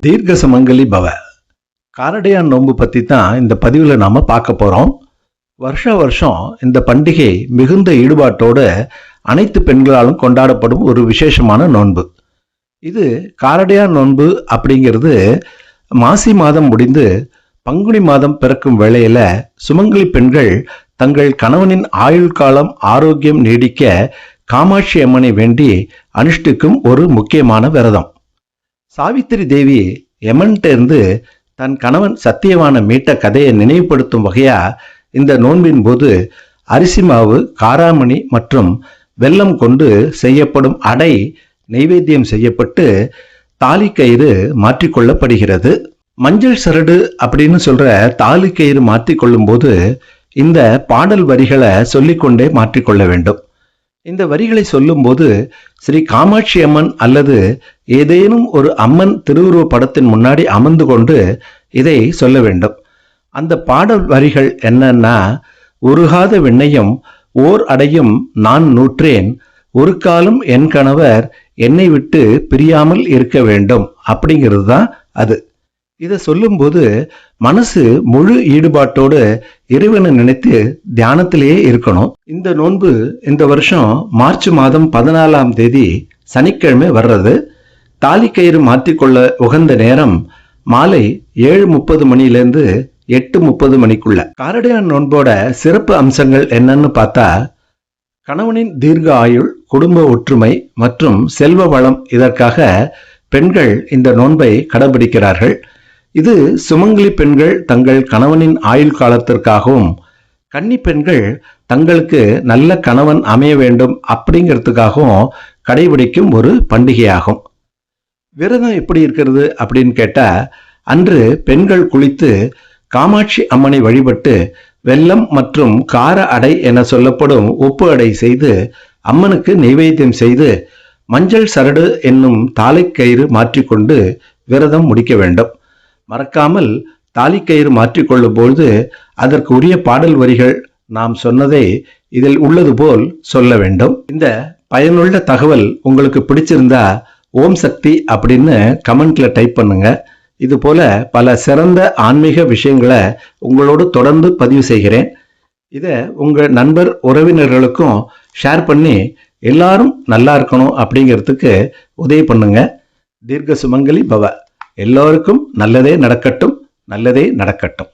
தீர்க்க சுமங்கலி பவ. காரடையான் நோன்பு பற்றி தான் இந்த பதிவில் நாம் பார்க்க போகிறோம். வருஷா வருஷம் இந்த பண்டிகை மிகுந்த ஈடுபாட்டோடு அனைத்து பெண்களாலும் கொண்டாடப்படும் ஒரு விசேஷமான நோன்பு. இது காரடையான் நோன்பு அப்படிங்கிறது மாசி மாதம் முடிந்து பங்குனி மாதம் பிறக்கும் வேளையில் சுமங்கலி பெண்கள் தங்கள் கணவனின் ஆயுள் காலம் ஆரோக்கியம் நீடிக்க காமாட்சி அம்மனை வேண்டி அனுஷ்டிக்கும் ஒரு முக்கியமான விரதம். சாவித்திரி தேவி யமன்கிட்ட தன் கணவன் சத்தியவான மீட்ட கதையை நினைவுபடுத்தும் வகையா இந்த நோன்பின் போது அரிசி மாவு, காராமணி மற்றும் வெல்லம் கொண்டு செய்யப்படும் அடை நைவேத்தியம் செய்யப்பட்டு தாலி கயிறு மாற்றிக்கொள்ளப்படுகிறது. மஞ்சள் சரடு அப்படின்னு சொல்ற தாலி கயிறு மாற்றிக்கொள்ளும் போது இந்த பாடல் வரிகளை சொல்லிக்கொண்டே மாற்றிக்கொள்ள வேண்டும். இந்த வரிகளை சொல்லும்போது ஸ்ரீ காமாட்சி அம்மன் அல்லது ஏதேனும் ஒரு அம்மன் திருவுருவ படத்தின் முன்னாடி அமர்ந்து கொண்டு இதை சொல்ல வேண்டும். அந்த பாடல் வரிகள் என்னன்னா, உருகாத வெண்ணையும் ஓர் அடையும் நான் நூற்றேன், ஒரு காலம் என் கணவர் என்னை விட்டு பிரியாமல் இருக்க வேண்டும் அப்படிங்கிறது தான் அது. இதை சொல்லும்போது மனசு முழு ஈடுபாட்டோடு இறைவனை நினைத்து தியானத்திலேயே இருக்கணும். இந்த நோன்பு இந்த வருஷம் மார்ச் மாதம் 14ஆம் தேதி சனிக்கிழமை வர்றது. தாலி கயிறு மாற்றிக்கொள்ள உகந்த நேரம் மாலை 7:30 மணியிலேருந்து 8:30 மணிக்குள்ள. காரடையான் நோன்போட சிறப்பு அம்சங்கள் என்னன்னு பார்த்தா, கணவனின் தீர்க்க ஆயுள், குடும்ப ஒற்றுமை மற்றும் செல்வ வளம், இதற்காக பெண்கள் இந்த நோன்பை கடைபிடிக்கிறார்கள். இது சுமங்கலி பெண்கள் தங்கள் கணவனின் ஆயுள் காலத்திற்காகவும், கன்னி பெண்கள் தங்களுக்கு நல்ல கணவன் அமைய வேண்டும் அப்படிங்கிறதுக்காகவும் கடைபிடிக்கும் ஒரு பண்டிகையாகும். விரதம் எப்படி இருக்கிறது அப்படின்னு கேட்டா, அன்று பெண்கள் குளித்து காமாட்சி அம்மனை வழிபட்டு வெல்லம் மற்றும் கார அடை என சொல்லப்படும் உப்பு அடை செய்து அம்மனுக்கு நைவேத்தியம் செய்து மஞ்சள் சரடு என்னும் தாலி கயிறு மாற்றிக்கொண்டு விரதம் முடிக்க வேண்டும். மறக்காமல் தாலி கயிறு மாற்றிக்கொள்ளும் பொழுது அதற்கு உரிய பாடல் வரிகள் நாம் சொன்னதை இதில் உள்ளது போல் சொல்ல வேண்டும். இந்த பயனுள்ள தகவல் உங்களுக்கு பிடிச்சிருந்தா ஓம் சக்தி அப்படின்னு கமெண்ட்ல டைப் பண்ணுங்க. இது போல பல சிறந்த ஆன்மீக விஷயங்களை உங்களோடு தொடர்ந்து பதிவு செய்கிறேன். இதை உங்க நண்பர் உறவினர்களுக்கும் ஷேர் பண்ணி எல்லாரும் நல்லா இருக்கணும் அப்படிங்கிறதுக்கு உதவி பண்ணுங்க. தீர்க்க சுமங்கலி பவ. எல்லோருக்கும் நல்லதே நடக்கட்டும், நல்லதே நடக்கட்டும்.